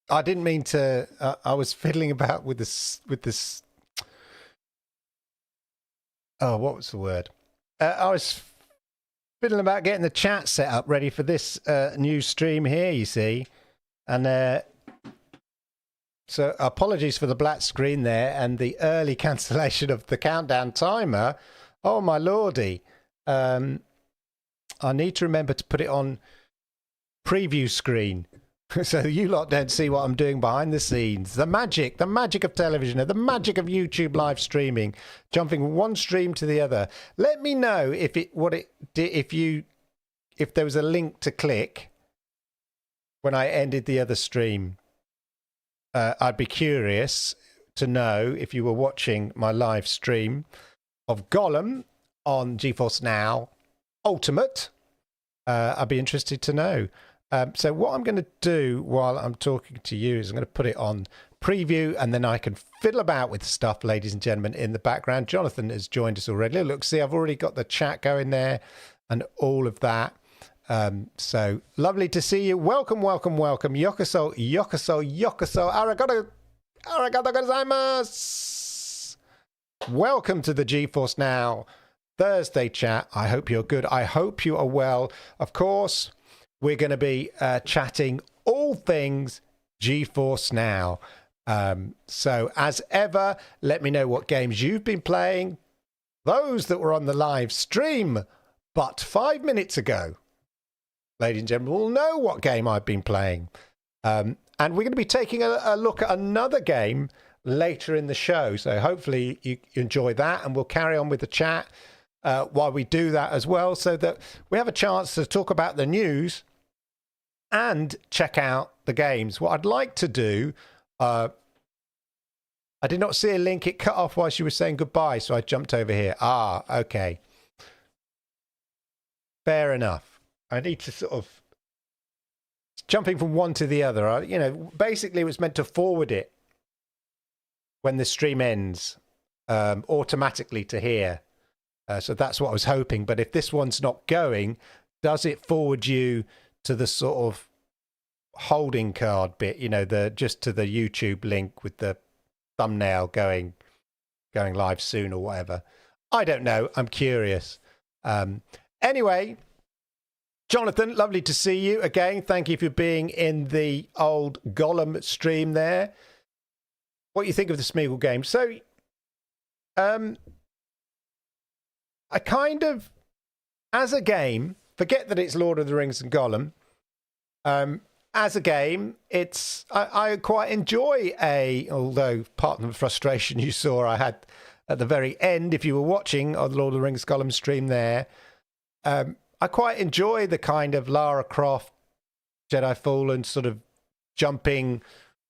I didn't mean to. I was fiddling about with this. Oh, what was the word? I was fiddling about getting the chat set up ready for this new stream here. You see, and so apologies for the black screen there and the early cancellation of the countdown timer. Oh my lordy! I need to remember to put it on preview screen. So you lot don't see what I'm doing behind the scenes. The magic of television, the magic of YouTube live streaming, jumping from one stream to the other. Let me know if there was a link to click when I ended the other stream. I'd be curious to know if you were watching my live stream of Gollum on GeForce Now Ultimate. I'd be interested to know. So what I'm going to do while I'm talking to you is I'm going to put it on preview, and then I can fiddle about with stuff, ladies and gentlemen, in the background. Jonathan has joined us already. Look, see, I've already got the chat going there and all of that. So lovely to see you. Welcome. Yokoso. Arigato gozaimasu. Welcome to the GeForce Now Thursday chat. I hope you're good. I hope you are well. Of course, we're going to be chatting all things GeForce Now. So as ever, let me know what games you've been playing. Those that were on the live stream but 5 minutes ago, ladies and gentlemen, will know what game I've been playing. And we're going to be taking a look at another game later in the show. So hopefully you enjoy that, and we'll carry on with the chat while we do that as well, so that we have a chance to talk about the news and check out the games. What I'd like to do, I did not see a link. It cut off while she was saying goodbye, so I jumped over here. Okay. Fair enough. I need to sort of jumping from one to the other. Basically it was meant to forward it when the stream ends automatically to here. So that's what I was hoping. But if this one's not going, does it forward you to the sort of holding card bit? Just to the YouTube link with the thumbnail going live soon or whatever. I don't know. I'm curious. Anyway, Jonathan, lovely to see you again. Thank you for being in the old Gollum stream there. What do you think of the Smeagol game? So, I kind of, as a game, forget that it's Lord of the Rings and Gollum. As a game, I quite enjoy although part of the frustration you saw I had at the very end, if you were watching on the Lord of the Rings Gollum stream there, I quite enjoy the kind of Lara Croft, Jedi Fallen sort of jumping,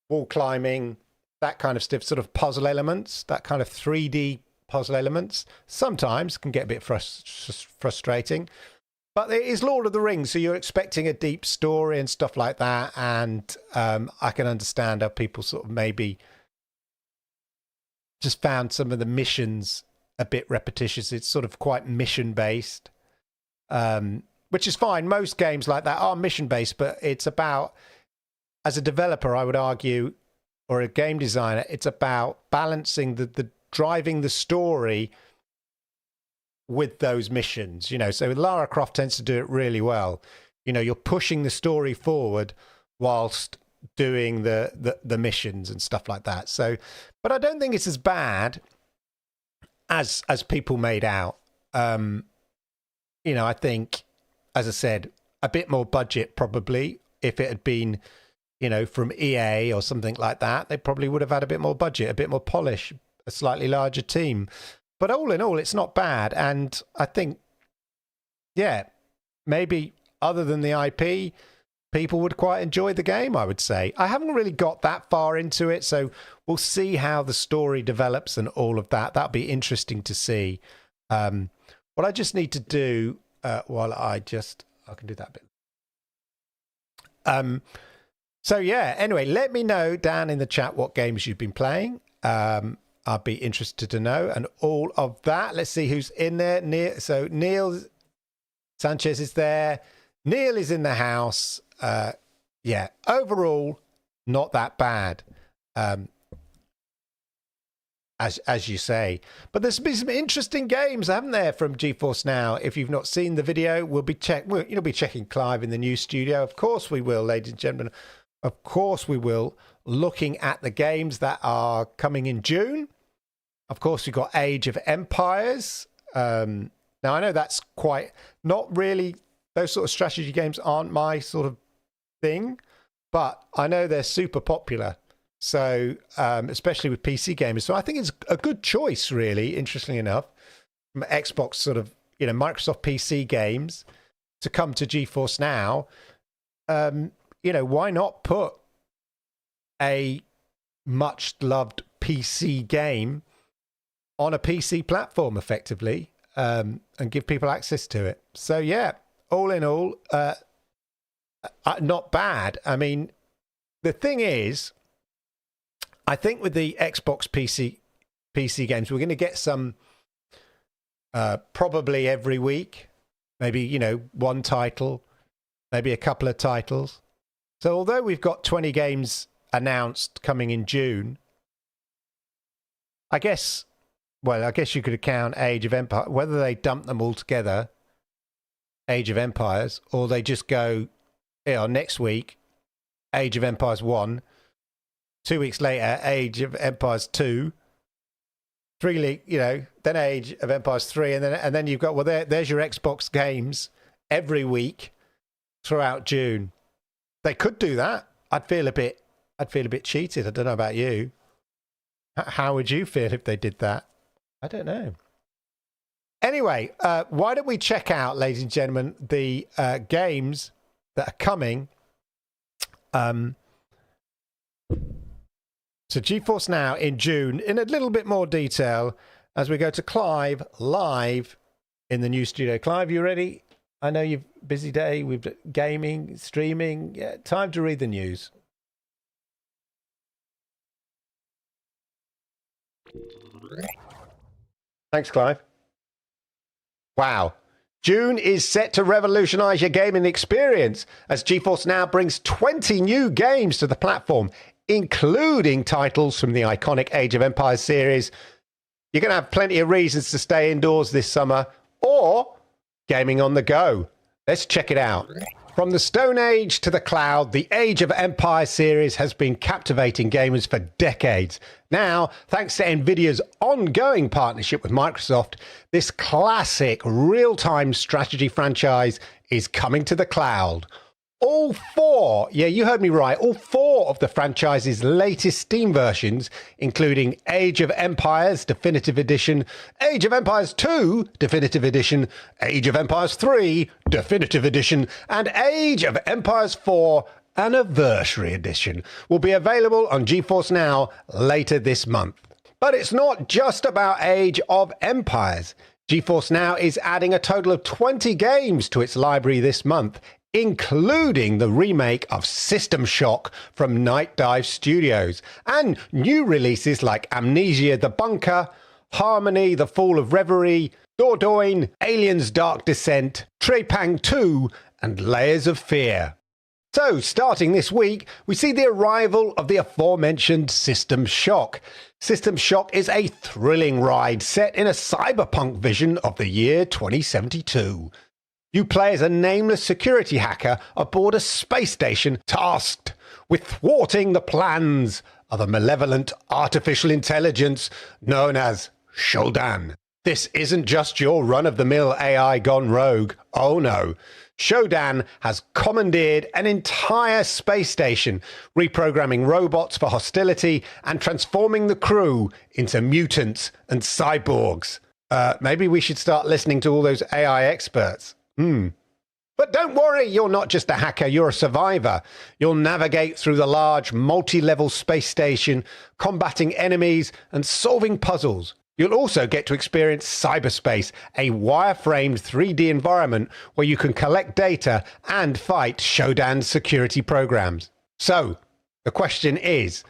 wall climbing, that kind of stuff, sort of puzzle elements, that kind of 3D puzzle elements. Sometimes can get a bit frustrating, but it is Lord of the Rings, so you're expecting a deep story and stuff like that, and I can understand how people sort of maybe just found some of the missions a bit repetitious. It's sort of quite mission based, which is fine. Most games like that are mission based, but it's about, as a developer, I would argue, or a game designer, it's about balancing the driving the story with those missions. So Lara Croft tends to do it really well. You're pushing the story forward whilst doing the missions and stuff like that. So, but I don't think it's as bad as people made out. I think, as I said, a bit more budget probably. If it had been, from EA or something like that, they probably would have had a bit more budget, a bit more polish, a slightly larger team. But all in all, it's not bad. And I think, maybe other than the IP, people would quite enjoy the game, I would say. I haven't really got that far into it, so we'll see how the story develops and all of that. That'll be interesting to see. What I just need to do, I can do that bit. Anyway, let me know down in the chat what games you've been playing. I'd be interested to know, and all of that. Let's see who's in there. Neil Sanchez is there. Neil is in the house. yeah, overall, not that bad. As you say, but there's been some interesting games, haven't there, from GeForce Now? If you've not seen the video, we'll be checking Clive in the new studio. Of course we will, ladies and gentlemen. Of course we will. Looking at the games that are coming in June. Of course, we've got Age of Empires. Now I know that's quite not really, those sort of strategy games aren't my sort of thing, but I know they're super popular. So, especially with PC gamers. So I think it's a good choice, really, interestingly enough, from Xbox sort of, Microsoft PC games to come to GeForce Now. Why not put a much loved PC game on a PC platform effectively, and give people access to it? So, yeah, all in all, not bad. I mean, the thing is, I think with the Xbox PC games, we're going to get some probably every week, maybe, one title, maybe a couple of titles. So although we've got 20 games announced coming in June, I guess you could account Age of Empires, whether they dump them all together, Age of Empires, or they just go, next week, Age of Empires 1, 2 weeks later, Age of Empires 2, 3 then Age of Empires 3, and then you've got, there's your Xbox games every week throughout June. They could do that. I'd feel a bit cheated. I don't know about you. How would you feel if they did that? I don't know. Anyway, why don't we check out, ladies and gentlemen, the games that are coming to GeForce Now in June in a little bit more detail as we go to Clive live in the new studio. Clive, you ready? I know you've busy day with gaming, streaming. Yeah, time to read the news. Thanks, Clive. Wow. June is set to revolutionize your gaming experience as GeForce Now brings 20 new games to the platform, including titles from the iconic Age of Empires series. You're going to have plenty of reasons to stay indoors this summer or gaming on the go. Let's check it out. From the Stone Age to the cloud, the Age of Empires series has been captivating gamers for decades. Now, thanks to Nvidia's ongoing partnership with Microsoft, this classic real-time strategy franchise is coming to the cloud. All four, yeah, you heard me right, all four of the franchise's latest Steam versions, including Age of Empires Definitive Edition, Age of Empires 2 Definitive Edition, Age of Empires 3 Definitive Edition, and Age of Empires 4 Anniversary Edition, will be available on GeForce Now later this month. But it's not just about Age of Empires. GeForce Now is adding a total of 20 games to its library this month, including the remake of System Shock from Night Dive Studios, and new releases like Amnesia: The Bunker, Harmony: The Fall of Reverie, Dordogne, Aliens: Dark Descent, Trepang 2, and Layers of Fear. So, starting this week, we see the arrival of the aforementioned System Shock. System Shock is a thrilling ride set in a cyberpunk vision of the year 2072. You play as a nameless security hacker aboard a space station tasked with thwarting the plans of a malevolent artificial intelligence known as Shodan. This isn't just your run-of-the-mill AI gone rogue. Oh no. Shodan has commandeered an entire space station, reprogramming robots for hostility and transforming the crew into mutants and cyborgs. Maybe we should start listening to all those AI experts. But don't worry, you're not just a hacker, you're a survivor. You'll navigate through the large, multi-level space station, combating enemies and solving puzzles. You'll also get to experience cyberspace, a wireframed 3D environment where you can collect data and fight Shodan's security programs. So, the question is,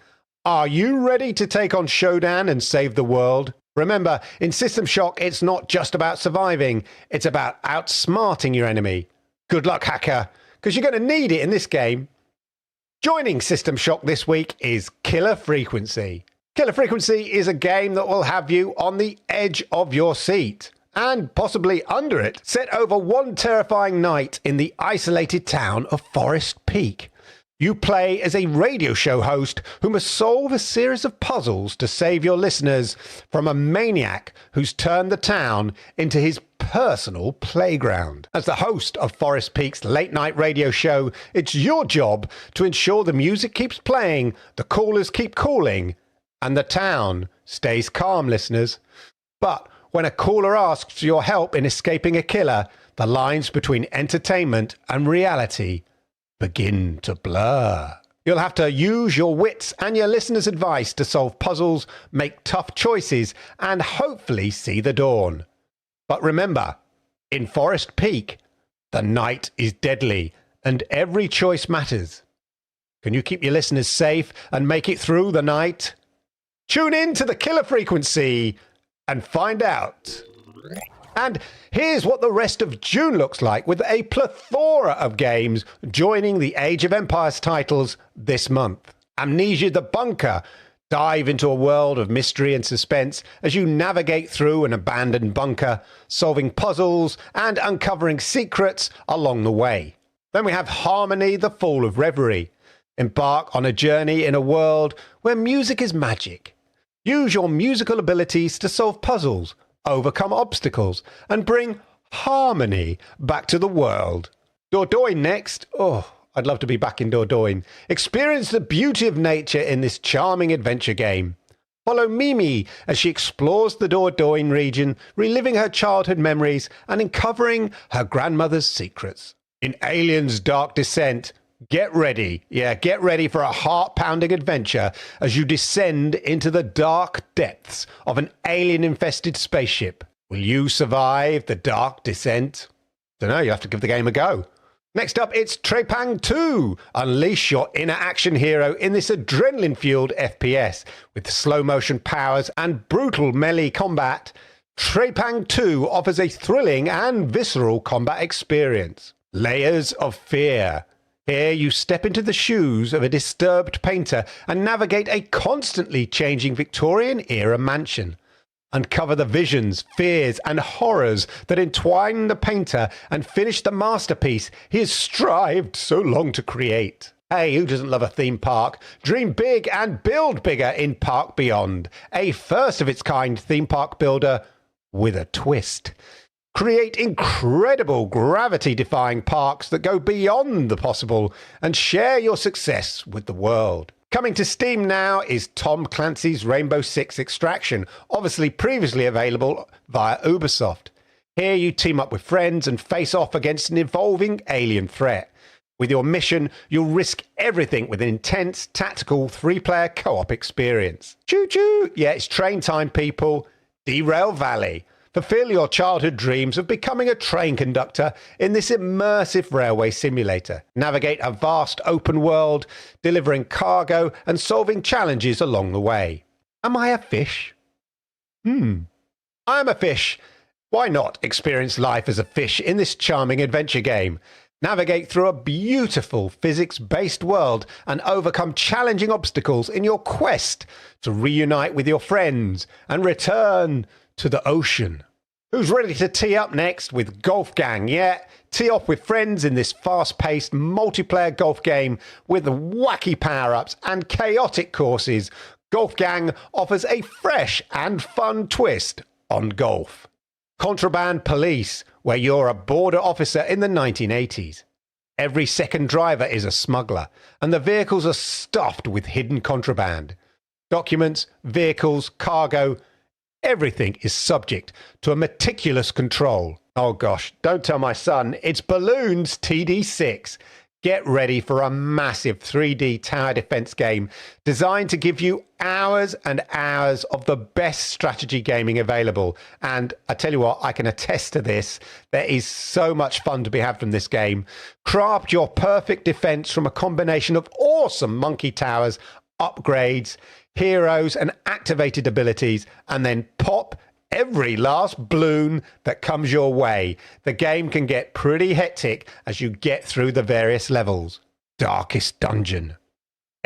are you ready to take on Shodan and save the world? Remember, in System Shock, it's not just about surviving, it's about outsmarting your enemy. Good luck, hacker, because you're going to need it in this game. Joining System Shock this week is Killer Frequency. Killer Frequency is a game that will have you on the edge of your seat, and possibly under it, set over one terrifying night in the isolated town of Forest Peak. You play as a radio show host who must solve a series of puzzles to save your listeners from a maniac who's turned the town into his personal playground. As the host of Forest Peak's late-night radio show, it's your job to ensure the music keeps playing, the callers keep calling, and the town stays calm, listeners. But when a caller asks for your help in escaping a killer, the lines between entertainment and reality begin to blur. You'll have to use your wits and your listeners' advice to solve puzzles, make tough choices, and hopefully see the dawn. But remember, in Forest Peak, the night is deadly, and every choice matters. Can you keep your listeners safe and make it through the night? Tune in to the Killer Frequency and find out. And here's what the rest of June looks like, with a plethora of games joining the Age of Empires titles this month. Amnesia: The Bunker. Dive into a world of mystery and suspense as you navigate through an abandoned bunker, solving puzzles and uncovering secrets along the way. Then we have Harmony: The Fall of Reverie. Embark on a journey in a world where music is magic. Use your musical abilities to solve puzzles, overcome obstacles, and bring harmony back to the world. Dordogne next. Oh, I'd love to be back in Dordogne. Experience the beauty of nature in this charming adventure game. Follow Mimi as she explores the Dordogne region, reliving her childhood memories and uncovering her grandmother's secrets. In Aliens: Dark Descent, get ready for a heart-pounding adventure as you descend into the dark depths of an alien-infested spaceship. Will you survive the dark descent? Don't know, you have to give the game a go. Next up, it's Trepang 2. Unleash your inner action hero in this adrenaline-fueled FPS. With slow-motion powers and brutal melee combat, Trepang 2 offers a thrilling and visceral combat experience. Layers of Fear. Here you step into the shoes of a disturbed painter and navigate a constantly changing Victorian-era mansion. Uncover the visions, fears, and horrors that entwine the painter and finish the masterpiece he has strived so long to create. Hey, who doesn't love a theme park? Dream big and build bigger in Park Beyond, a first-of-its-kind theme park builder with a twist. Create incredible gravity-defying parks that go beyond the possible and share your success with the world. Coming to Steam now is Tom Clancy's Rainbow Six Extraction, obviously previously available via Ubisoft. Here you team up with friends and face off against an evolving alien threat. With your mission, you'll risk everything with an intense, tactical, three-player co-op experience. Choo-choo! Yeah, it's train time, people. Derail Valley. Fulfill your childhood dreams of becoming a train conductor in this immersive railway simulator. Navigate a vast open world, delivering cargo and solving challenges along the way. Am I a fish? I am a fish. Why not experience life as a fish in this charming adventure game? Navigate through a beautiful physics-based world and overcome challenging obstacles in your quest to reunite with your friends and return to the ocean. Who's ready to tee up next with Golf Gang? Yeah, tee off with friends in this fast-paced multiplayer golf game with wacky power-ups and chaotic courses. Golf Gang offers a fresh and fun twist on golf. Contraband Police, where you're a border officer in the 1980s. Every second driver is a smuggler, and the vehicles are stuffed with hidden contraband. Documents, vehicles, cargo, everything is subject to a meticulous control. Oh gosh, don't tell my son, it's Balloons TD6. Get ready for a massive 3D tower defense game designed to give you hours and hours of the best strategy gaming available. And I tell you what, I can attest to this. There is so much fun to be had from this game. Craft your perfect defense from a combination of awesome monkey towers, upgrades, heroes, and activated abilities, and then pop every last balloon that comes your way. The game can get pretty hectic as you get through the various levels. Darkest Dungeon.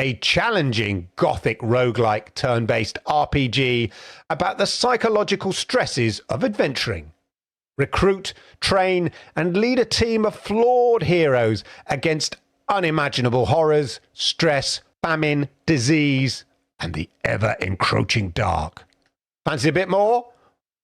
a challenging gothic roguelike turn-based RPG about the psychological stresses of adventuring. Recruit, train, and lead a team of flawed heroes against unimaginable horrors, stress, famine, disease, and the ever-encroaching dark. Fancy a bit more?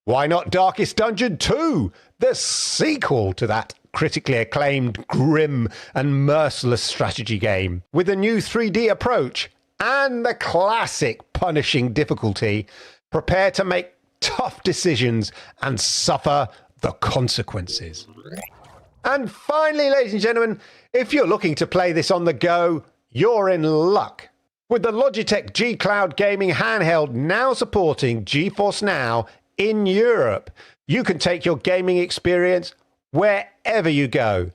Why not Darkest Dungeon 2, the sequel to that critically acclaimed, grim, and merciless strategy game, with a new 3D approach and the classic punishing difficulty? Prepare to make tough decisions and suffer the consequences. And finally, ladies and gentlemen, if you're looking to play this on the go, you're in luck. With the Logitech G Cloud Gaming handheld now supporting GeForce Now in Europe, you can take your gaming experience wherever you go.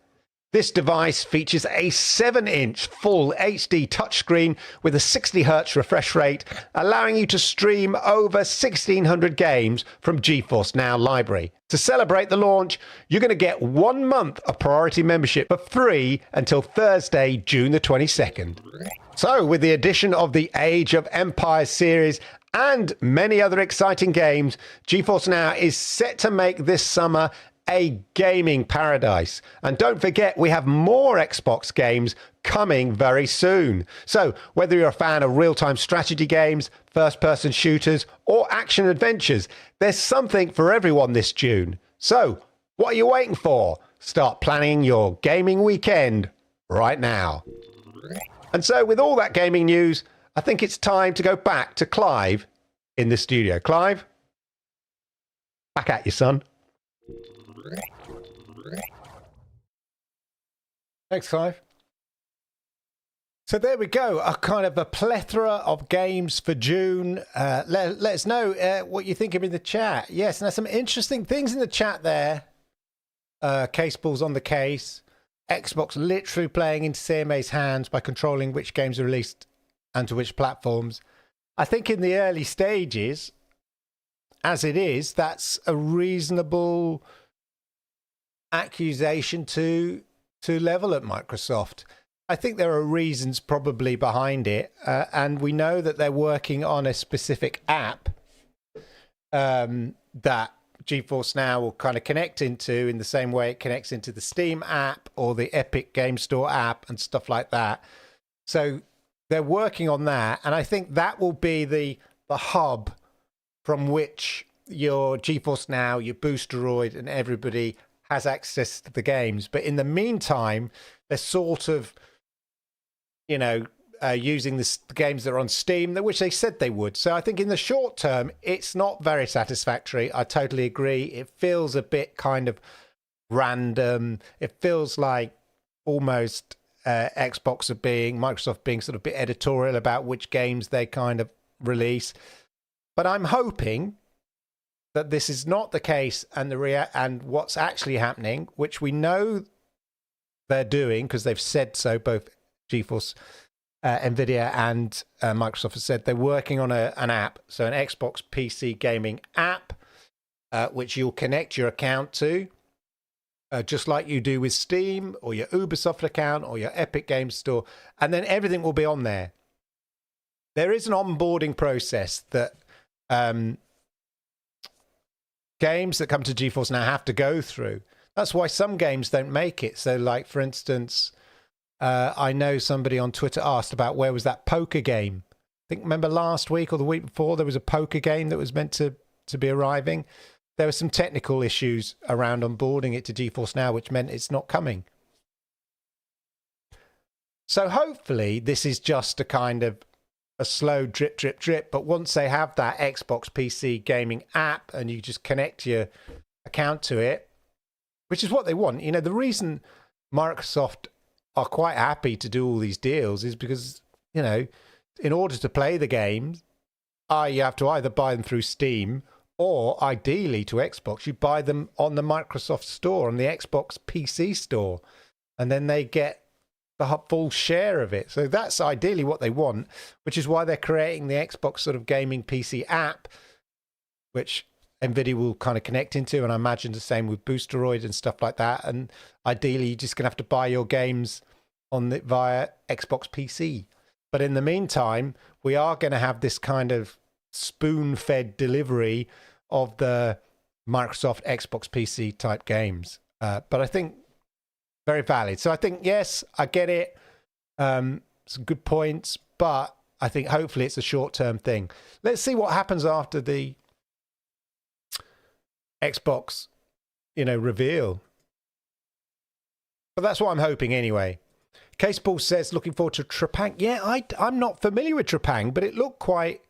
This device features a 7-inch full HD touchscreen with a 60Hz refresh rate, allowing you to stream over 1,600 games from GeForce Now library. To celebrate the launch, you're going to get 1 month of priority membership for free until Thursday, June the 22nd. So, with the addition of the Age of Empires series and many other exciting games, GeForce Now is set to make this summer a gaming paradise. And don't forget, we have more Xbox games coming very soon. So whether you're a fan of real-time strategy games, first-person shooters, or action adventures, there's something for everyone this June. So what are you waiting for? Start planning your gaming weekend right now. And so with all that gaming news, I think it's time to go back to Clive in the studio. Clive, back at you, son. Thanks, Clive. So there we go, a kind of a plethora of games for June. Let us know what you think of in the chat. Yes, and there's some interesting things in the chat there. Caseballs on the case. Xbox literally playing into CMA's hands by controlling which games are released and to which platforms. I think in the early stages, as it is, that's a reasonable accusation to level at Microsoft. I think there are reasons probably behind it, and we know that they're working on a specific app that GeForce Now will kind of connect into in the same way it connects into the Steam app or the Epic Game Store app and stuff like that. So they're working on that, and I think that will be the hub from which your GeForce Now, your Boosteroid, and everybody has access to the games. But in the meantime, they're sort of, using the games that are on Steam, which they said they would. So I think in the short term, it's not very satisfactory. I totally agree. It feels a bit kind of random. It feels like almost Microsoft being sort of a bit editorial about which games they kind of release. But I'm hoping that this is not the case, and what's actually happening, which we know they're doing because they've said so. Both GeForce, Nvidia, and Microsoft have said they're working on an app, so an Xbox PC gaming app, which you'll connect your account to, just like you do with Steam or your Ubisoft account or your Epic Games Store, and then everything will be on there. There is an onboarding process that games that come to GeForce Now have to go through. That's why some games don't make it. So, like, for instance, I know somebody on Twitter asked about where was that poker game. I think, remember last week or the week before, there was a poker game that was meant to be arriving. There were some technical issues around onboarding it to GeForce Now, which meant it's not coming. So hopefully this is just a kind of a slow drip, drip, drip. But once they have that Xbox PC gaming app and you just connect your account to it, which is what they want. The reason Microsoft are quite happy to do all these deals is because, in order to play the games, you have to either buy them through Steam or ideally to Xbox, you buy them on the Microsoft store, on the Xbox PC store, and then they get the full share of it. So that's ideally what they want, which is why they're creating the Xbox sort of gaming PC app, which Nvidia will kind of connect into, and I imagine the same with Boosteroid and stuff like that. And ideally, you're just going to have to buy your games via Xbox PC. But in the meantime, we are going to have this kind of spoon-fed delivery of the Microsoft Xbox PC type games. But I think very valid. So I think, yes, I get it. Some good points, but I think hopefully it's a short-term thing. Let's see what happens after the Xbox, reveal. But that's what I'm hoping anyway. Caseball says, looking forward to Trepang. Yeah, I'm not familiar with Trepang, but it looked quite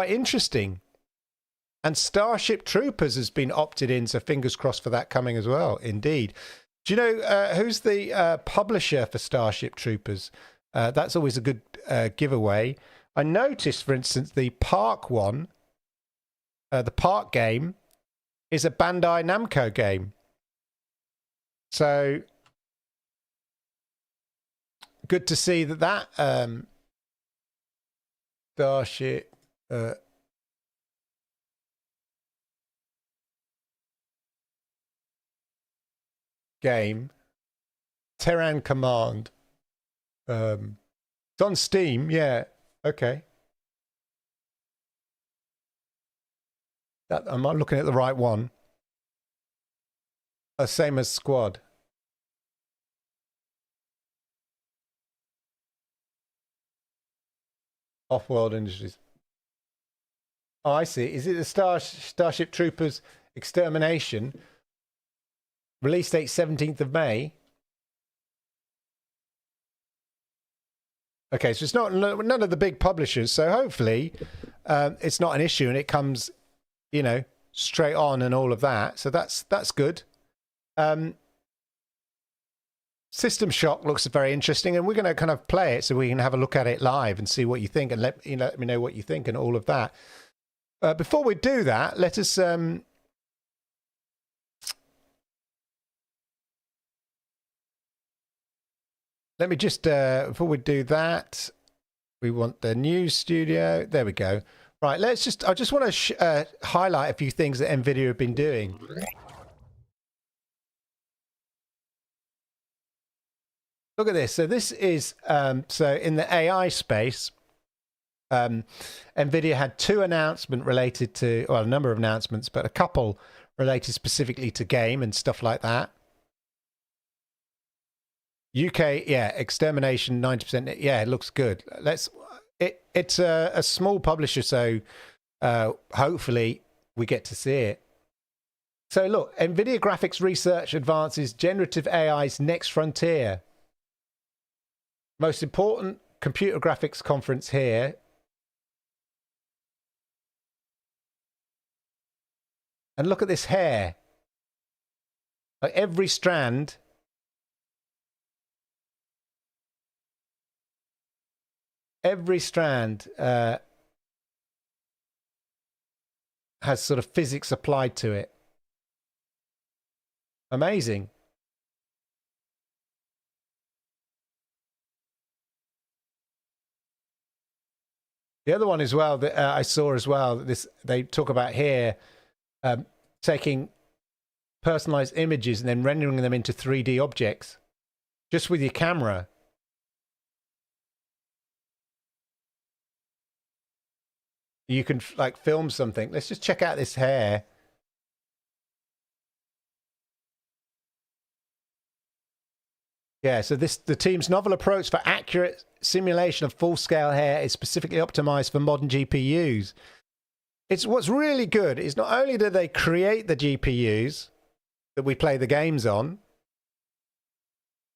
interesting. And Starship Troopers has been opted in, so fingers crossed for that coming as well. Indeed. Do you know who's the publisher for Starship Troopers? That's always a good giveaway. I noticed, for instance, the Park one, the Park game, is a Bandai Namco game. So good to see that Starship game, Terran Command. It's on Steam, yeah. Okay. Am I looking at the right one? Same as Squad. Off-World Industries. Oh, I see. Is it the Starship Troopers Extermination? Release date 17th of May. Okay, so it's not none of the big publishers. So hopefully it's not an issue and it comes, straight on and all of that. So that's good. System Shock looks very interesting, and we're going to kind of play it so we can have a look at it live and see what you think, and let me know what you think and all of that. Before we do that, let us let me just before we do that, we want the news studio. There we go. Right, I just want to highlight a few things that NVIDIA have been doing. Look at this. So this is so in the AI space, NVIDIA had two announcements related to, well, a number of announcements, but a couple related specifically to game and stuff like that. UK, yeah, Extermination 90%. Yeah, it looks good. It's a small publisher, so hopefully we get to see it. So look, NVIDIA Graphics Research advances generative AI's next frontier. Most important computer graphics conference here. And look at this hair. Like every strand has sort of physics applied to it. Amazing. The other one as well that I saw as well, they talk about here, taking personalized images and then rendering them into 3D objects just with your camera. You can like film something. Let's just check out this hair. Yeah, so the team's novel approach for accurate simulation of full-scale hair is specifically optimized for modern GPUs. It's what's really good is not only do they create the GPUs that we play the games on,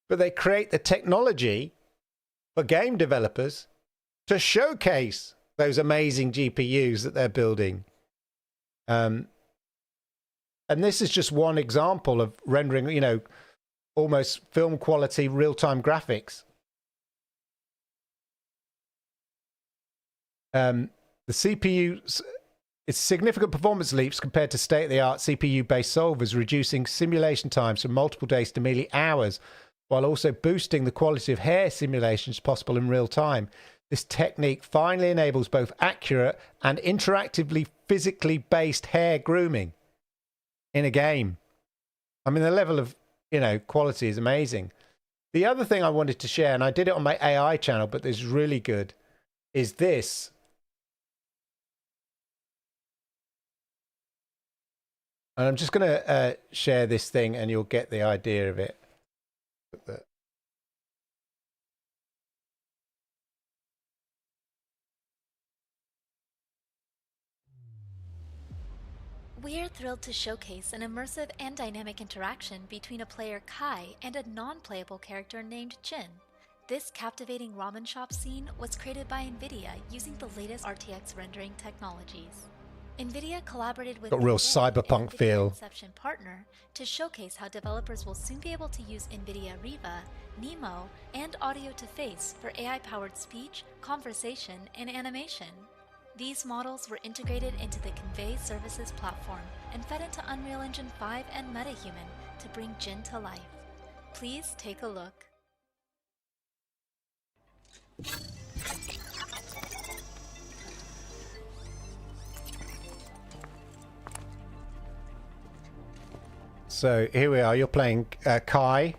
but they create the technology for game developers to showcase those amazing GPUs that they're building. And this is just one example of rendering, almost film quality real-time graphics. The CPU, its significant performance leaps compared to state-of-the-art CPU-based solvers, reducing simulation times from multiple days to merely hours, while also boosting the quality of hair simulations possible in real time. This technique finally enables both accurate and interactively physically based hair grooming in a game. I mean, the level of quality is amazing. The other thing I wanted to share, and I did it on my AI channel, but this is really good, is this. And I'm just going to share this thing and you'll get the idea of it. We are thrilled to showcase an immersive and dynamic interaction between a player Kai and a non-playable character named Jin. This captivating ramen shop scene was created by NVIDIA using the latest RTX rendering technologies. NVIDIA collaborated with got a real NVIDIA, cyberpunk an NVIDIA feel. Inception partner, to showcase how developers will soon be able to use NVIDIA Riva, Nemo, and Audio to Face for AI-powered speech, conversation, and animation. These models were integrated into the Convey Services platform and fed into Unreal Engine 5 and MetaHuman to bring Jin to life. Please take a look. So here we are. You're playing Kai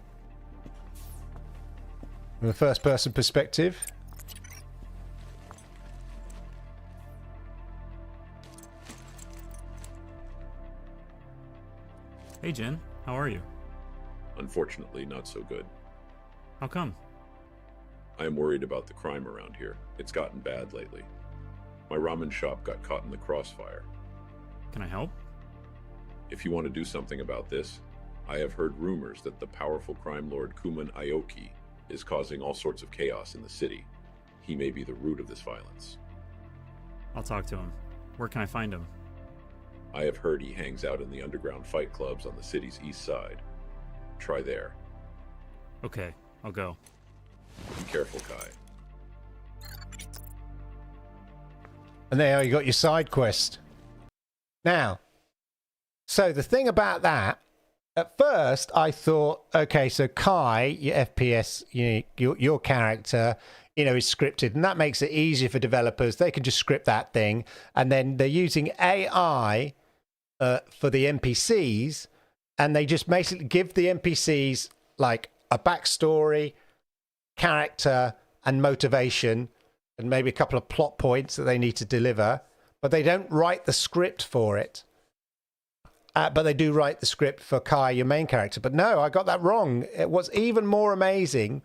from the first-person perspective. Hey Jen, how are you? Unfortunately, not so good. How come? I am worried about the crime around here. It's gotten bad lately. My ramen shop got caught in the crossfire. Can I help? If you want to do something about this, I have heard rumors that the powerful crime lord Kuman Aoki is causing all sorts of chaos in the city. He may be the root of this violence. I'll talk to him. Where can I find him? I have heard he hangs out in the underground fight clubs on the city's east side. Try there. Okay, I'll go. Be careful, Kai. And there you got your side quest. Now, so the thing about that, at first I thought, okay, so Kai, your FPS, your character, is scripted, and that makes it easier for developers. They can just script that thing, and then they're using AI for the NPCs, and they just basically give the NPCs like a backstory, character, and motivation, and maybe a couple of plot points that they need to deliver, but they don't write the script for it. But they do write the script for Kai, your main character. But no, I got that wrong. What's even more amazing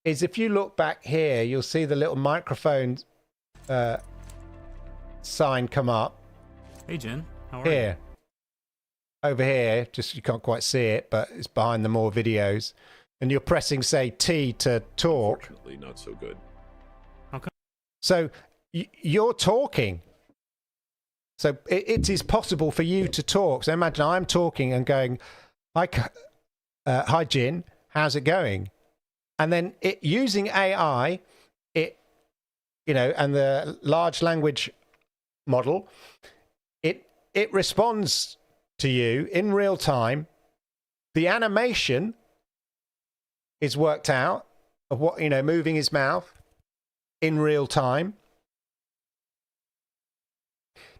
is if you look back here, you'll see the little microphone sign come up. Hey Jen, how are Here. Over here, just you can't quite see it, but it's behind the more videos. And you're pressing, say, T to talk. Unfortunately, not so good. How come? So you're talking. So it is possible for you to talk. So imagine I'm talking and going, hi Jin, how's it going? And then using AI, and the large language model, it responds to you in real time. The animation is worked out of what, moving his mouth in real time.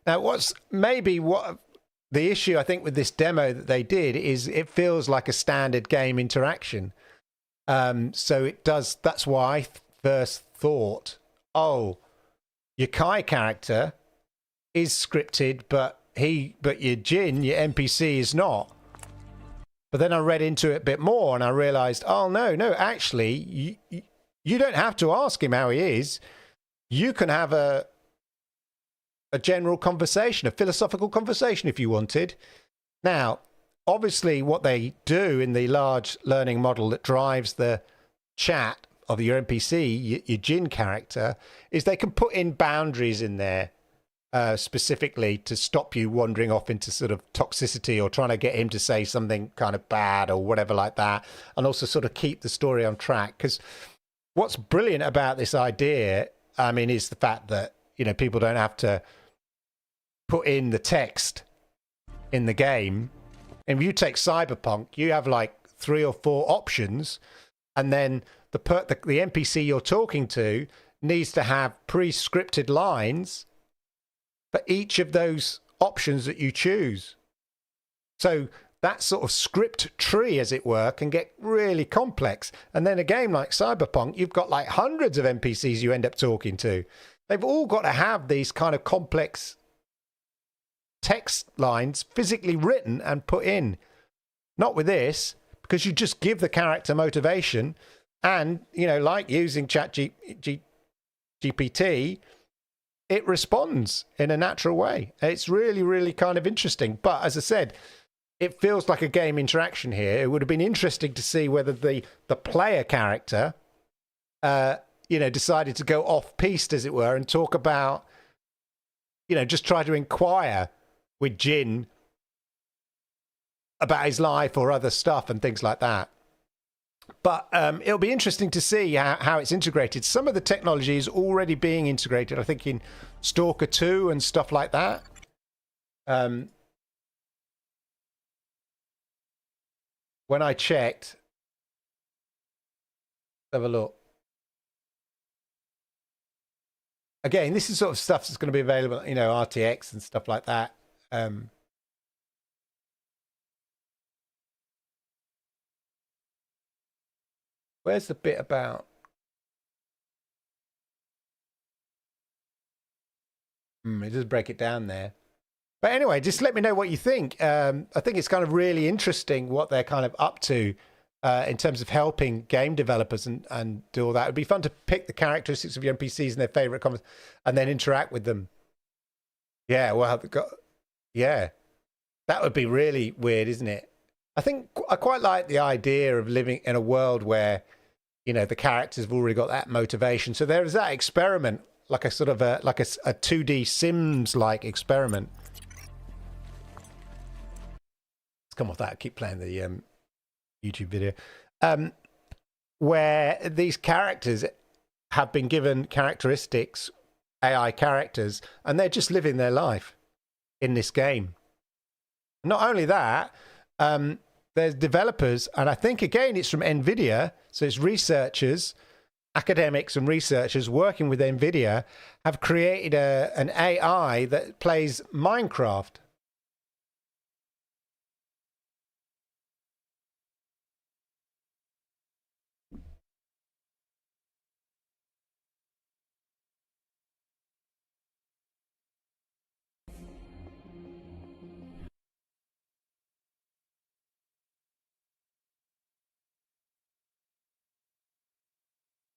Now, what the issue I think with this demo that they did is it feels like a standard game interaction. So it does. That's why I first thought, oh, your Kai character is scripted, but your Jin, your NPC, is not. But then I read into it a bit more and I realized, oh no, actually, you don't have to ask him how he is. You can have a general conversation, a philosophical conversation if you wanted. Now, obviously what they do in the large learning model that drives the chat of your NPC, your Jin character, is they can put in boundaries in there specifically to stop you wandering off into sort of toxicity or trying to get him to say something kind of bad or whatever like that, and also sort of keep the story on track. Because what's brilliant about this idea, I mean, is the fact that, people don't have to put in the text in the game. And if you take Cyberpunk, you have like 3 or 4 options, and then the NPC you're talking to needs to have pre-scripted lines for each of those options that you choose. So that sort of script tree, as it were, can get really complex. And then a game like Cyberpunk, you've got like hundreds of NPCs you end up talking to. They've all got to have these kind of complex text lines physically written and put in. Not with this, because you just give the character motivation, and, you know, like using GPT, it responds in a natural way. It's really, really kind of interesting. But as I said, it feels like a game interaction here. It would have been interesting to see whether the player character, decided to go off-piste, as it were, and talk about, just try to inquire with Jin about his life or other stuff and things like that. But it'll be interesting to see how it's integrated. Some of the technology is already being integrated, I think, in Stalker 2 and stuff like that. When I checked, have a look. Again, this is sort of stuff that's going to be available, RTX and stuff like that. Where's the bit about? It does break it down there. But anyway, just let me know what you think. I think it's kind of really interesting what they're kind of up to in terms of helping game developers and do all that. It'd be fun to pick the characteristics of your NPCs and their favorite comments and then interact with them. Yeah, well, yeah, that would be really weird, isn't it? I think I quite like the idea of living in a world where, the characters have already got that motivation. So there is that experiment, like a sort of a 2D Sims-like experiment. Let's come off that. I keep playing the YouTube video, where these characters have been given characteristics, AI characters, and they're just living their life in this game. Not only that, there's developers, and I think, again, it's from NVIDIA, so it's researchers, academics and researchers working with NVIDIA have created an AI that plays Minecraft.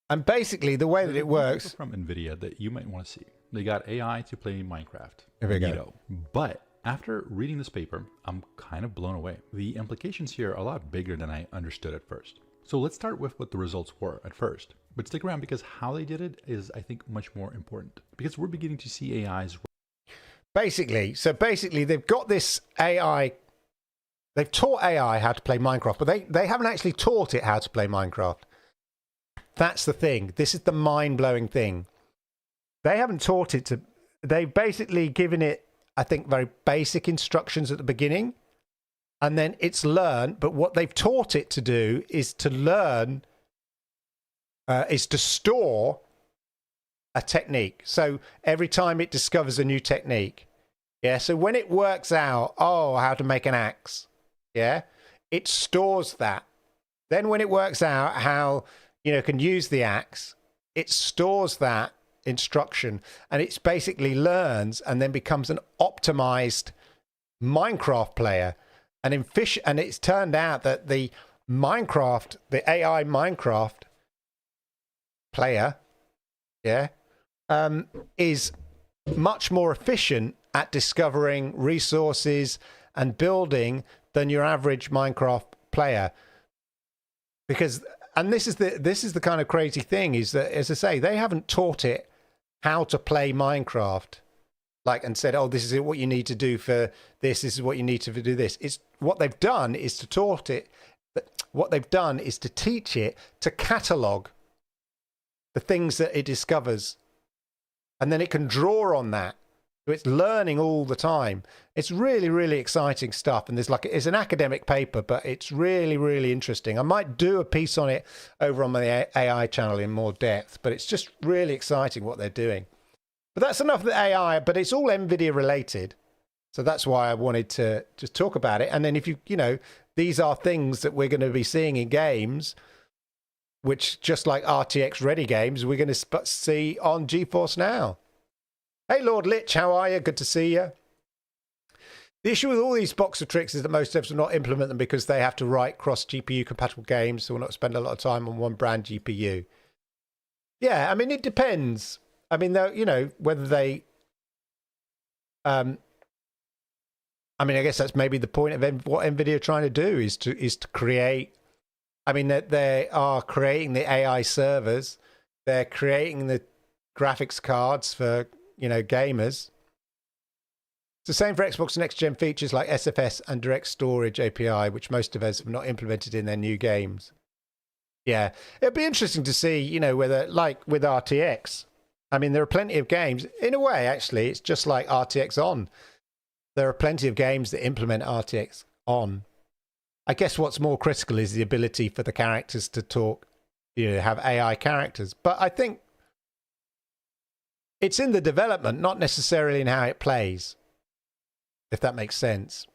And basically, the way that it works from NVIDIA that you might want to see. They got AI to play Minecraft. There we go. But after reading this paper, I'm kind of blown away. The implications here are a lot bigger than I understood at first. So let's start with what the results were at first. But stick around, because how they did it is, I think, much more important. Because we're beginning to see AIs. Basically, they've got this AI. They've taught AI how to play Minecraft, but they haven't actually taught it how to play Minecraft. That's the thing. This is the mind-blowing thing. They haven't taught it to... They've basically given it, I think, very basic instructions at the beginning. And then it's learned. But what they've taught it to do is to learn... is to store a technique. So every time it discovers a new technique. Yeah, so when it works out, how to make an axe. Yeah, it stores that. Then when it works out how... can use the axe, it stores that instruction, and it basically learns and then becomes an optimized Minecraft player. And it's turned out that the AI Minecraft player, is much more efficient at discovering resources and building than your average Minecraft player. And this is the kind of crazy thing, is that, as I say, they haven't taught it how to play Minecraft, and said, this is what you need to do for this. This is what you need to do this. It's what they've done is to taught it. What they've done is to teach it to catalog the things that it discovers, and then it can draw on that. So it's learning all the time. It's really, really exciting stuff. And it's an academic paper, but it's really, really interesting. I might do a piece on it over on my AI channel in more depth, but it's just really exciting what they're doing. But that's enough of the AI, but it's all NVIDIA related. So that's why I wanted to just talk about it. And then if these are things that we're going to be seeing in games, which just like RTX ready games, we're going to see on GeForce Now. Hey, Lord Lich, how are you? Good to see you. The issue with all these box of tricks is that most devs will not implement them because they have to write cross-GPU compatible games, so will not spend a lot of time on one brand GPU. Yeah, I mean, it depends. I mean, whether they... I mean, I guess that's maybe the point of what NVIDIA are trying to do is to create... I mean, they are creating the AI servers. They're creating the graphics cards for, gamers. It's the same for Xbox next-gen features like SFS and Direct Storage API, which most devs have not implemented in their new games. Yeah, it'd be interesting to see, whether, like with RTX, I mean, there are plenty of games. In a way, actually, it's just like RTX On. There are plenty of games that implement RTX On. I guess what's more critical is the ability for the characters to talk, have AI characters. But I think it's in the development, not necessarily in how it plays, if that makes sense.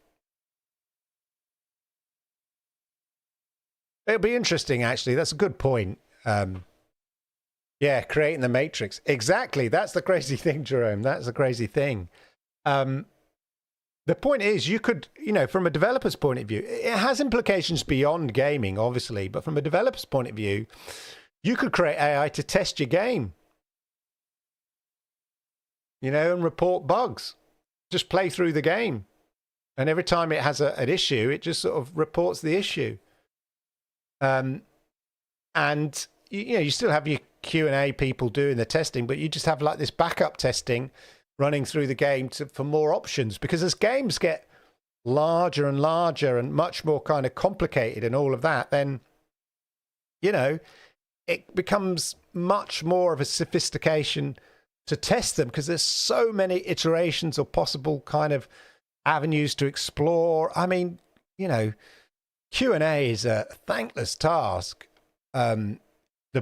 It'll be interesting, actually. That's a good point. Yeah, creating the Matrix. Exactly. That's the crazy thing, Jerome. That's the crazy thing. The point is, you could, from a developer's point of view, it has implications beyond gaming, obviously, but from a developer's point of view, you could create AI to test your game, and report bugs. Just play through the game. And every time it has an issue, it just sort of reports the issue. And, you still have your Q&A people doing the testing, but you just have like this backup testing running through the game for more options, because as games get larger and larger and much more kind of complicated and all of that, then, it becomes much more of a sophistication to test them, because there's so many iterations or possible kind of avenues to explore. I mean, Q&A is a thankless task. The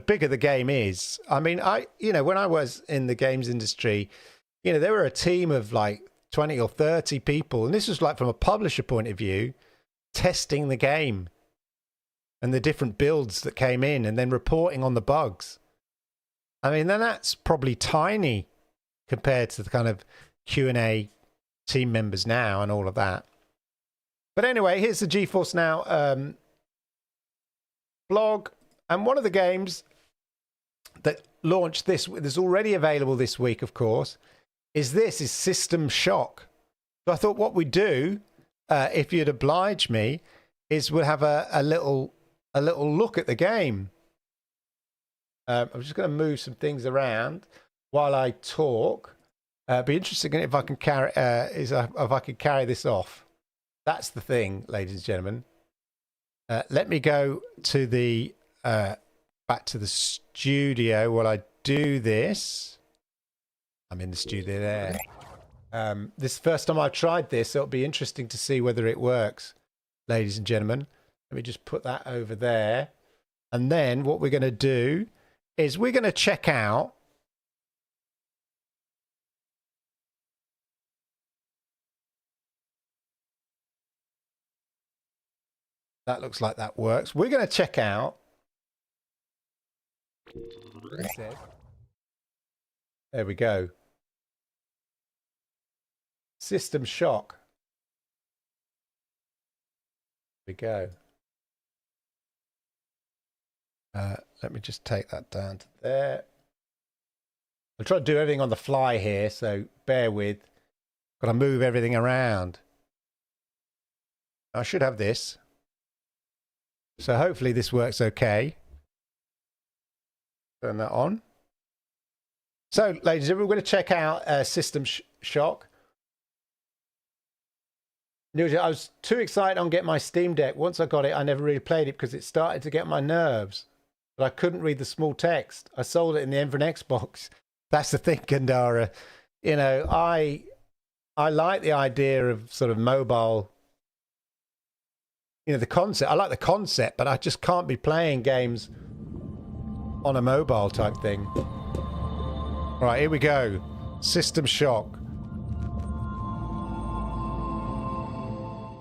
bigger the game is. I mean, when I was in the games industry, there were a team of like 20 or 30 people, and this was like from a publisher point of view, testing the game and the different builds that came in and then reporting on the bugs. I mean, then that's probably tiny compared to the kind of Q&A team members now and all of that. But anyway, here's the GeForce Now blog. And one of the games that launched that's already available this week, of course, is System Shock. So I thought what we'd do, if you'd oblige me, is we'll have a little look at the game. I'm just going to move some things around while I talk. Be interesting if I can carry this off. That's the thing, ladies and gentlemen. Let me go to the back to the studio while I do this. I'm in the studio there. This is the first time I've tried this, so it'll be interesting to see whether it works, ladies and gentlemen. Let me just put that over there. And then what we're going to do is we're going to check out that. Looks like that works. We're going to check out. There we go. System Shock. There we go. Let me just take that down to there. I'll try to do everything on the fly here, so bear with. Got to move everything around. I should have this. So hopefully this works okay. Turn that on. So, ladies and gentlemen, we're going to check out System Shock. I was too excited on getting my Steam Deck. Once I got it, I never really played it because it started to get my nerves. But I couldn't read the small text. I sold it in the end for an Xbox. That's the thing, Gandara. I like the idea of sort of mobile. The concept. I like the concept, but I just can't be playing games on a mobile type thing. All right, here we go. System Shock.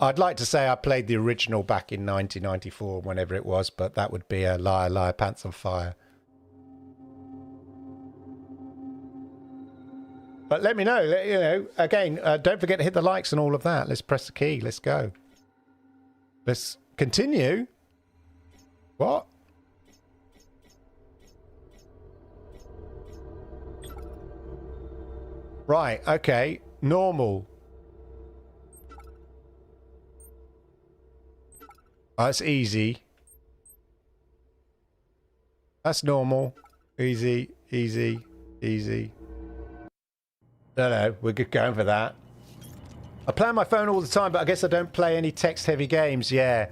I'd like to say I played the original back in 1994, whenever it was, but that would be a liar, liar, pants on fire. But let me know, you know, again, don't forget to hit the likes and all of that. Let's press the key. Let's go. Let's continue. What? Right, okay. Normal. That's easy. That's normal. Easy, easy, easy. No, we're good going for that. I play on my phone all the time, but I guess I don't play any text-heavy games, yeah.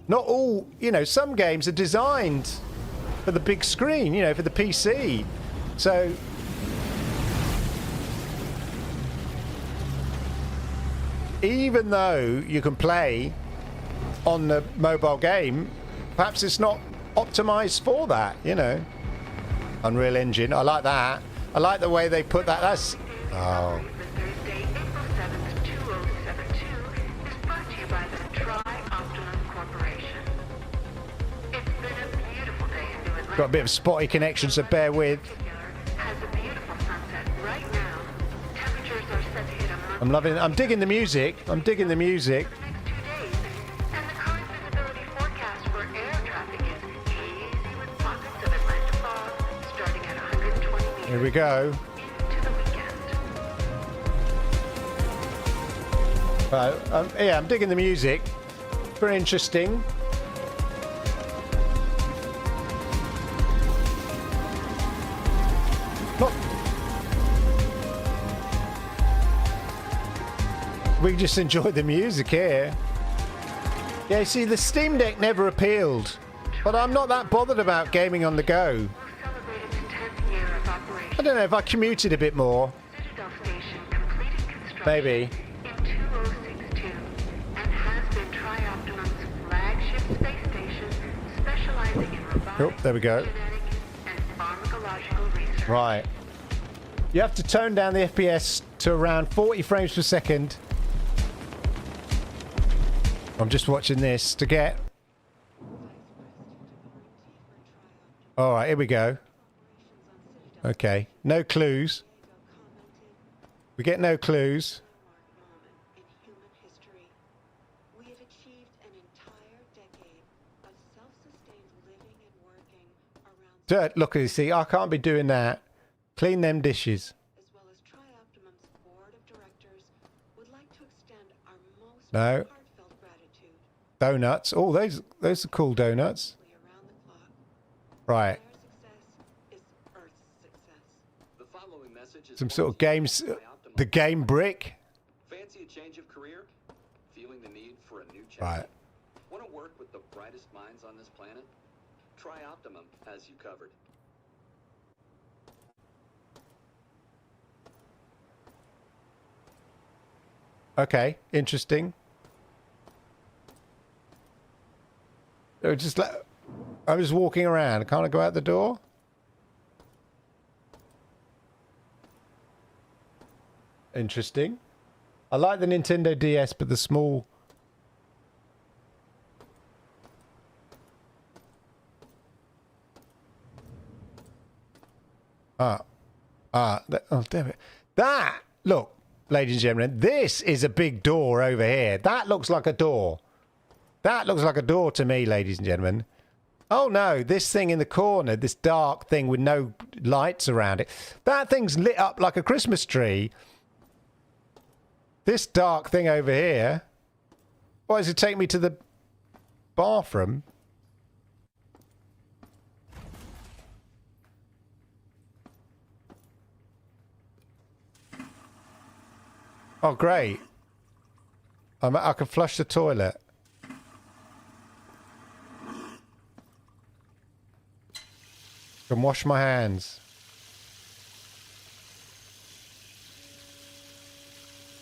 Not all, you know, some games are designed for the big screen, you know, for the PC. So... even though you can play on the mobile game, perhaps it's not optimized for that, you know. Unreal Engine, I like that. I like the way they put that. That's... oh. Got a bit of spotty connection, so bear with. I'm loving it. I'm digging the music. I'm digging the music. Here we go. Yeah, I'm digging the music. Very interesting. We just enjoy the music here. Yeah, you see, the Steam Deck never appealed, but I'm not that bothered about gaming on the go. I don't know, if I commuted a bit more. Maybe. Oh, there we go. Right. You have to tone down the FPS to around 40 frames per second. I'm just watching this to get... alright, here we go. Okay, no clues. We get no clues. Dirt, look at you, see, I can't be doing that. Clean them dishes. No. Donuts. Oh, those are cool donuts. Right. Some sort of games. The game brick. Fancy a change of career? Feeling the need for a new challenge? Right. Want to work with the brightest minds on this planet? Try Optimum has you covered. Okay, interesting. I'm just walking around. Can't I go out the door? Interesting. I like the Nintendo DS, but the small... oh, damn it. That, look, ladies and gentlemen, this is a big door over here. That looks like a door. That looks like a door to me, ladies and gentlemen. Oh no, this thing in the corner, this dark thing with no lights around it. That thing's lit up like a Christmas tree. This dark thing over here. Why does it take me to the bathroom? Oh, great. I can flush the toilet. Can wash my hands.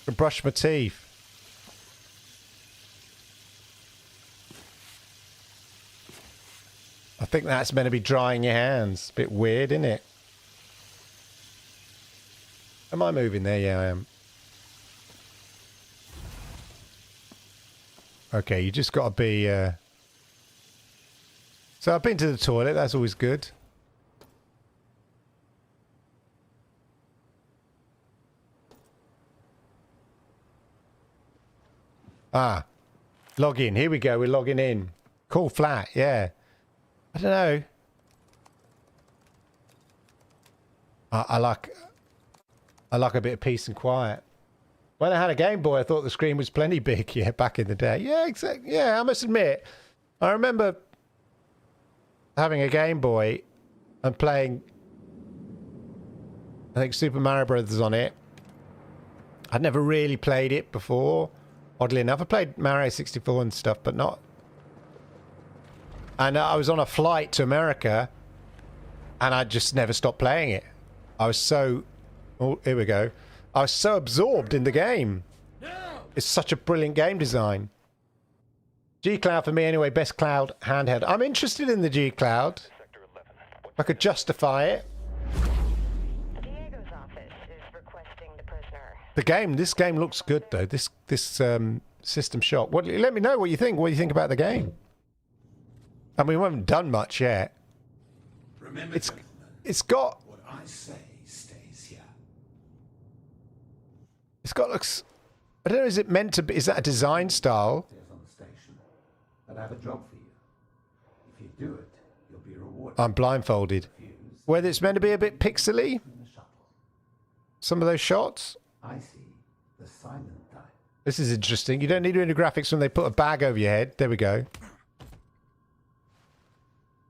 Can brush my teeth. I think that's meant to be drying your hands. Bit weird, isn't it? Am I moving there? Yeah, I am. Okay, you just got to be... So I've been to the toilet. That's always good. Ah. Log in. Here we go. We're logging in. Cool flat. Yeah. I don't know. I like a bit of peace and quiet. When I had a Game Boy, I thought the screen was plenty big. Yeah, back in the day. Yeah, exactly. Yeah, I must admit, I remember having a Game Boy and playing, I think, Super Mario Brothers on it. I'd never really played it before. Oddly enough, I played Mario 64 and stuff, but not. And I was on a flight to America, and I just never stopped playing it. I was so... Oh, here we go. I was so absorbed in the game. It's such a brilliant game design. G-Cloud for me anyway, best cloud handheld. I'm interested in the G-Cloud. I could justify it. Diego's office is requesting the prisoner. This game looks good though. This System Shock. Let me know what you think. What do you think about the game? I mean, we haven't done much yet. Remember, It's gentlemen, got... what I say stays here. It's got looks... I don't know, is it meant to be... Is that a design style? On the station, but I have a job for you. If you do it, you'll be rewarded. I'm blindfolded. Whether it's meant to be a bit pixely? In the shuttle. Some of those shots? I see the silent type. This is interesting. You don't need any graphics when they put a bag over your head. There we go.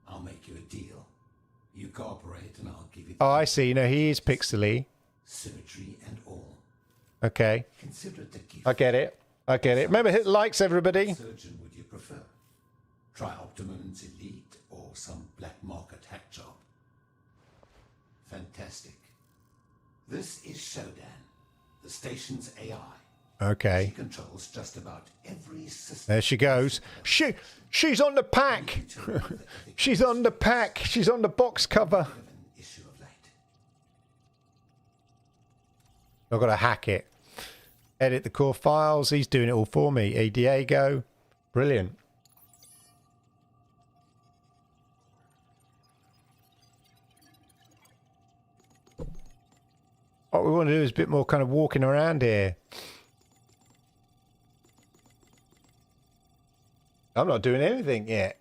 I'll make you a deal. You cooperate, and I'll give you Oh, I see. No, he is pixely. surgery and all. Okay. Consider it a gift. I get it. I get it. Remember, hit likes, everybody. Surgeon would you prefer? Try Optimum's Elite or some black market hack job? Fantastic. This is Shodan, the station's AI. She Okay. controls just about every system. There she goes. She's on the pack. She's on the pack. She's on the box cover. Of an issue of late. I've got to hack it. Edit the core files. He's doing it all for me. Hey, Diego. Brilliant. What we want to do is a bit more kind of walking around here. I'm not doing anything yet.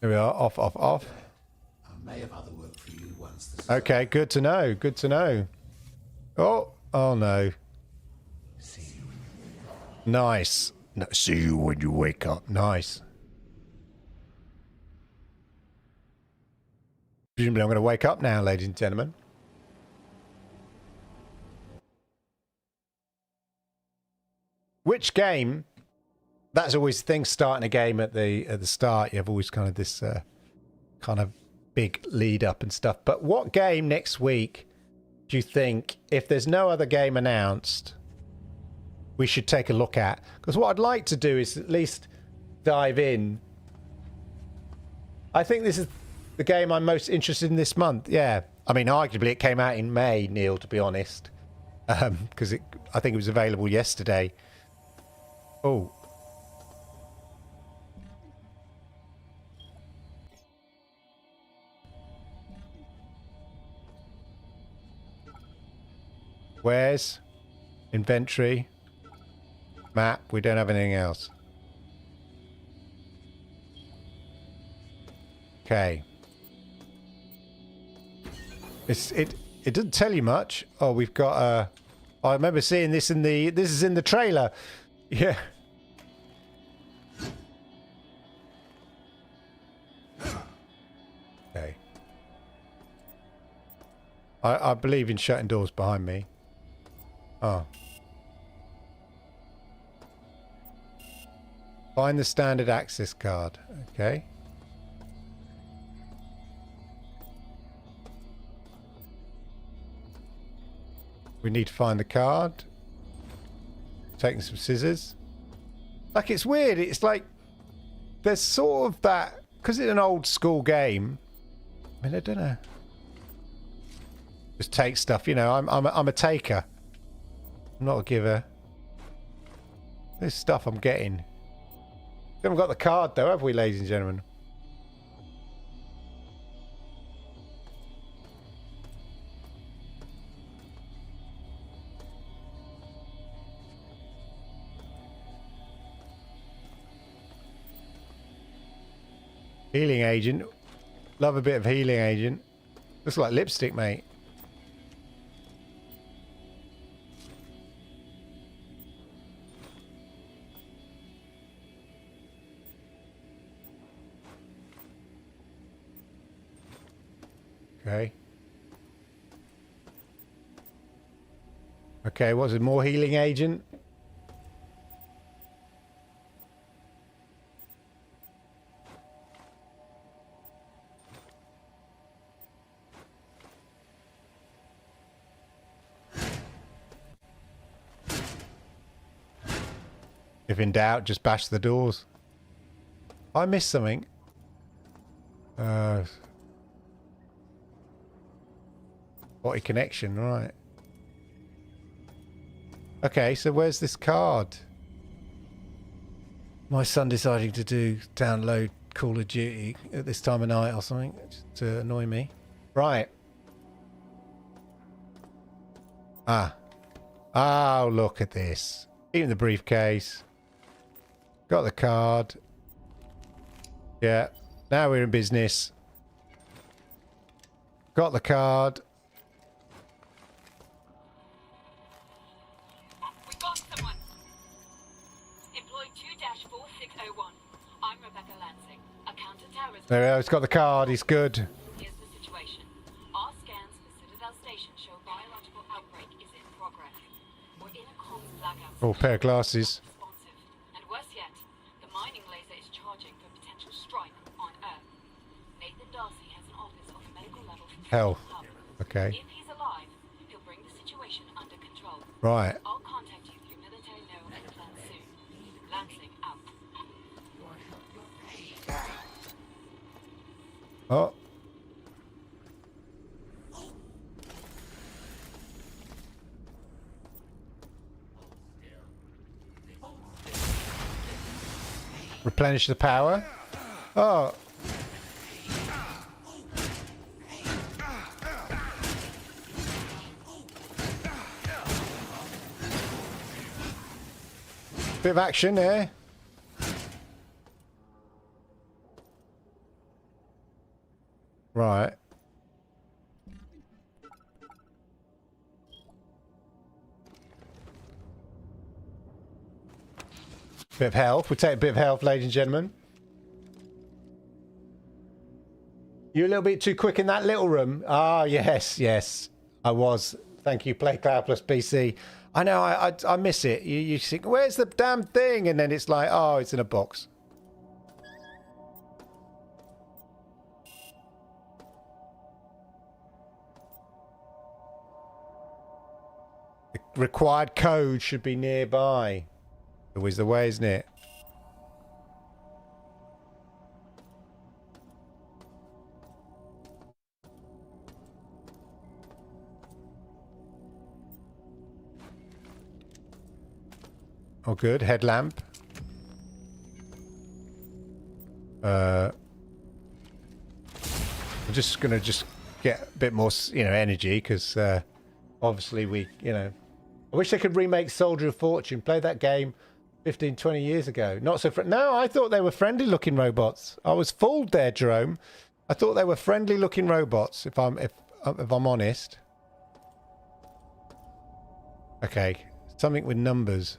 Here we are. Off, off, off. I may have other work for you once this is Okay, good to know. Good to know. Oh, oh no. See you. Nice. No, see you when you wake up. Nice. Presumably I'm going to wake up now, ladies and gentlemen. Which game? That's always the thing, starting a game at the start. You have always kind of this kind of big lead up and stuff. But what game next week do you think, if there's no other game announced, we should take a look at? Because what I'd like to do is at least dive in. I think this is the game I'm most interested in this month. Yeah. I mean, arguably it came out in May, Neil, to be honest. Because I think it was available yesterday. Oh. Where's inventory? Map. We don't have anything else. Okay. It doesn't tell you much. Oh, we've got I remember seeing this in the... This is in the trailer. Yeah. Okay. I believe in shutting doors behind me. Oh. Find the standard access card. Okay. We need to find the card. Taking some scissors. Like, it's weird. It's like there's sort of that, because it's an old school game, I mean, I don't know. Just take stuff, you know. I'm a taker. I'm not a giver. This stuff I'm getting. We haven't got the card though, have we, ladies and gentlemen? Healing agent. Love a bit of healing agent. Looks like lipstick, mate. Okay. Okay, what's it? More healing agent? If in doubt, just bash the doors. I missed something. Body connection, right. Okay, so where's this card? My son deciding to download Call of Duty at this time of night or something to annoy me. Right. Ah. Oh, look at this. Even the briefcase. Got the card. Yeah. Now we're in business. Got the card. We got someone. Employee 2-4601. I'm Rebecca Lansing. A counter-terrorism. There we go. He's got the card. He's good. Here's the situation. Our scans for Citadel Station show biological outbreak is in progress. We're in a comms blackout. Oh, pair of glasses. Responsive. And worse yet, the mining laser is charging for potential strike on Earth. Nathan Darcy has an office on the medical level. Hell. Okay. If he's alive, he'll bring the situation under control. Right. I'll contact you through military know and plan soon. Lansing out. Oh. Replenish the power. Oh. Bit of action there. Right. Bit of health. We'll take a bit of health, ladies and gentlemen. You're a little bit too quick in that little room. Ah, yes, yes. I was. Thank you, PlayCloud plus PC. I know, I miss it. You think, where's the damn thing? And then it's like, oh, it's in a box. The required code should be nearby. Always the way, isn't it? Oh, good. Headlamp. I'm just gonna get a bit more, energy because obviously I wish they could remake Soldier of Fortune. Play that game 15, 20 years ago. Not so no, I thought they were friendly-looking robots. I was fooled there, Jerome. I thought they were friendly-looking robots. If I'm honest. Okay, something with numbers.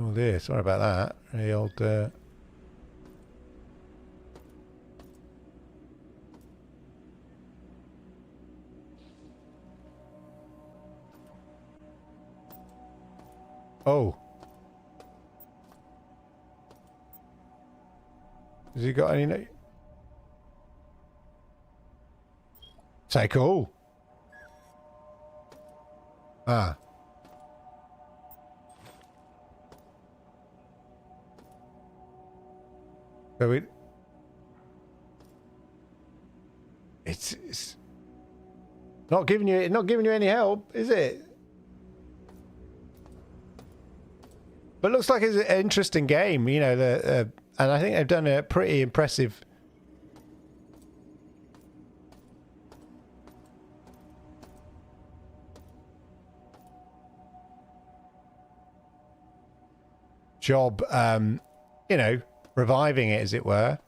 Oh dear, sorry about that. The old Oh. Has he got any Take all. Ah. So it's not giving you any help, is it? But it looks like it's an interesting game, you know. And I think they've done a pretty impressive job, you know, reviving it, as it were.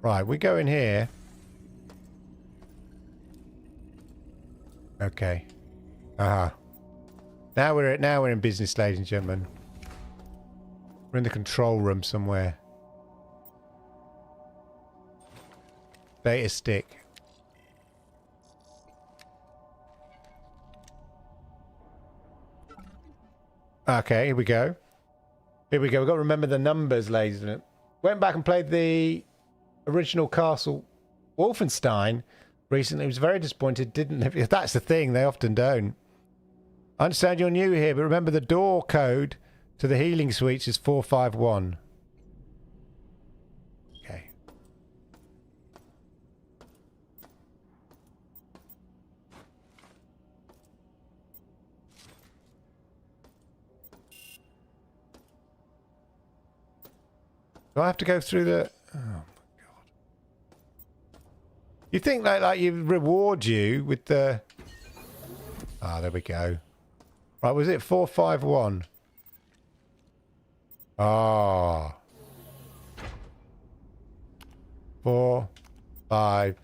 Right, we go in here. Okay. Now we're in business, ladies and gentlemen. We're in the control room somewhere. Data stick. Okay, here we go. Here we go. We've got to remember the numbers, ladies and gentlemen. Went back and played the original Castle Wolfenstein recently. Was very disappointed. Didn't. That's the thing. They often don't. I understand you're new here, but remember the door code to the healing suites is 451. Okay. Do I have to go through the... Oh, my God. You think like you reward you with the... Ah, there we go. Right, was it 451? Ah. 4, 5.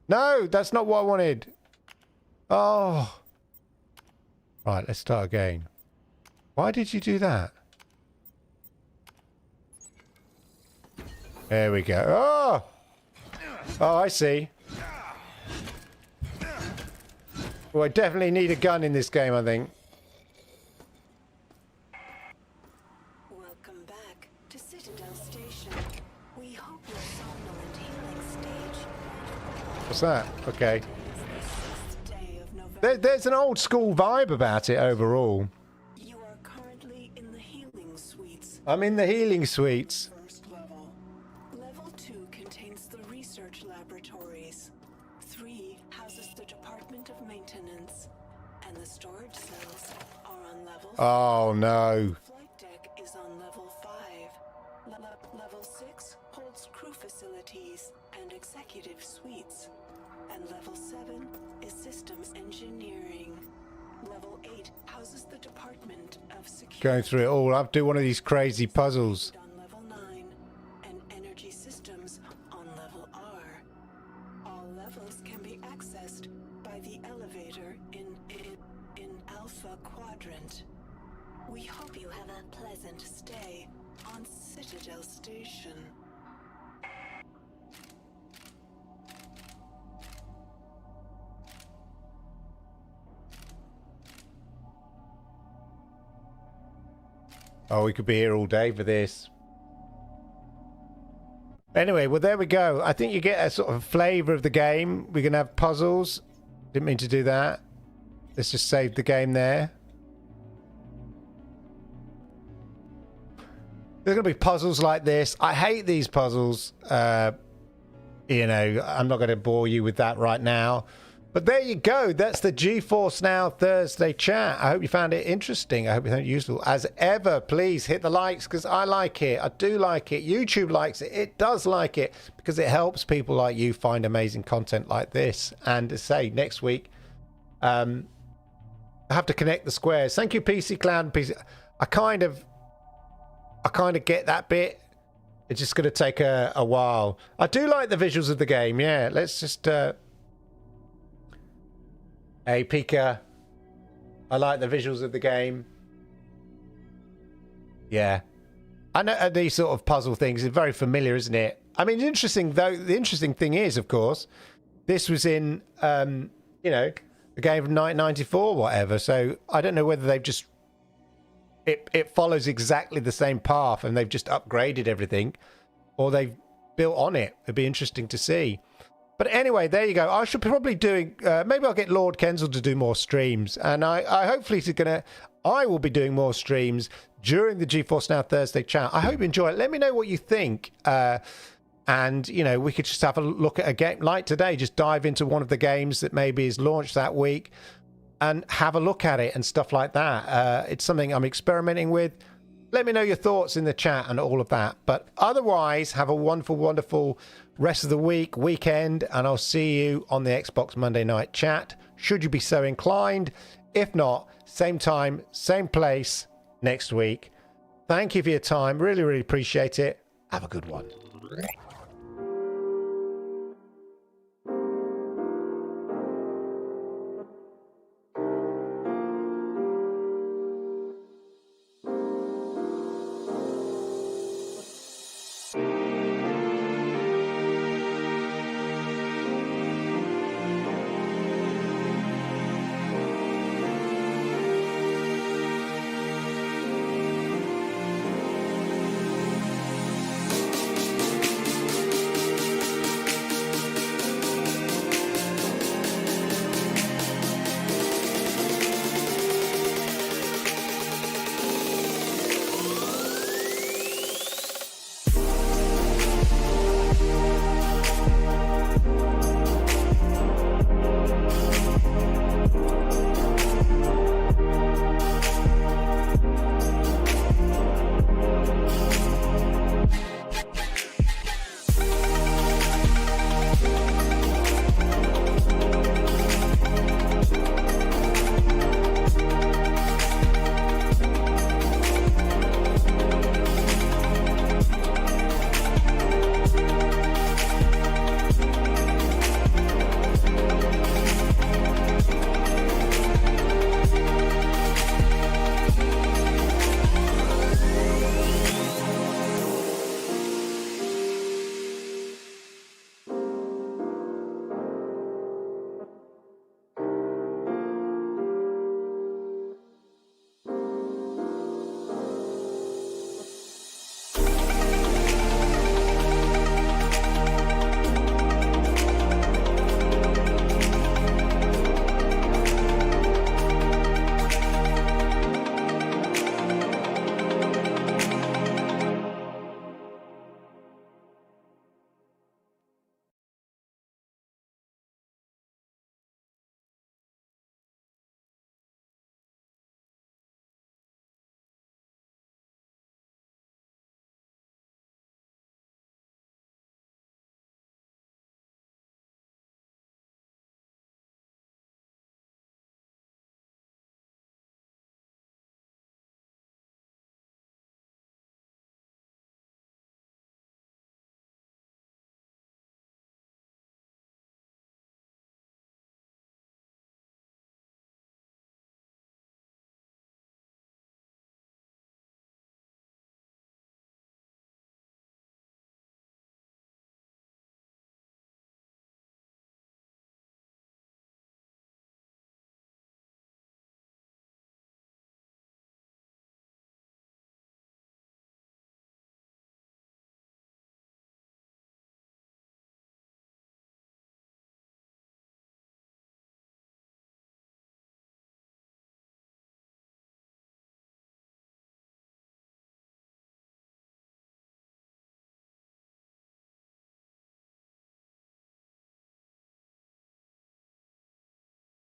No, that's not what I wanted. Oh. Right, let's start again. Why did you do that? There we go. Oh! Oh, I see. Well, I definitely need a gun in this game, I think. Welcome back to Citadel Station. We hope your somnolent healing stage. What's that? Okay. There's an old school vibe about it overall. You are currently in the healing suites. I'm in the healing suites. First level. Level 2 contains the research laboratories. 3 houses the Department of Maintenance. And the storage cells are on level 5. Oh, no. Flight deck is on level 5. Level 6 holds crew facilities and executive suites. And level 7 is systems engineering. Level 8 houses the Department of Security. Going through it all. I have to do one of these crazy puzzles. On level 9 and energy systems on level R. All levels can be accessed by the elevator in Alpha Quadrant. We hope you have a pleasant stay on Citadel Station. Oh, we could be here all day for this. Anyway, well, there we go. I think you get a sort of flavour of the game. We're going to have puzzles. Didn't mean to do that. Let's just save the game there. There's going to be puzzles like this. I hate these puzzles. You know, I'm not going to bore you with that right now. But there you go. That's the GeForce Now Thursday chat. I hope you found it interesting. I hope you found it useful. As ever, please hit the likes because I like it. I do like it. YouTube likes it. It does like it because it helps people like you find amazing content like this. And to say, next week, I have to connect the squares. Thank you, PC Cloud. PC. I kind of get that bit. It's just going to take a while. I do like the visuals of the game. Yeah, let's just... Hey, Pika. I like the visuals of the game. Yeah. I know these sort of puzzle things are very familiar, isn't it? I mean, interesting though. The interesting thing is, of course, this was in you know, a game from 1994 or whatever. So I don't know whether they've just it follows exactly the same path and they've just upgraded everything, or they've built on it. It'd be interesting to see. But anyway, there you go. I should probably doing. Maybe I'll get Lord Kensal to do more streams, and I hopefully I will be doing more streams during the GeForce Now Thursday chat. I hope you enjoy it. Let me know what you think, and you know, we could just have a look at a game like today. Just dive into one of the games that maybe is launched that week, and have a look at it and stuff like that. It's something I'm experimenting with. Let me know your thoughts in the chat and all of that. But otherwise, have a wonderful, wonderful rest of the weekend, and I'll see you on the Xbox Monday Night Chat, should you be so inclined. If not, same time, same place next week. Thank you for your time. Really, really appreciate it. Have a good one.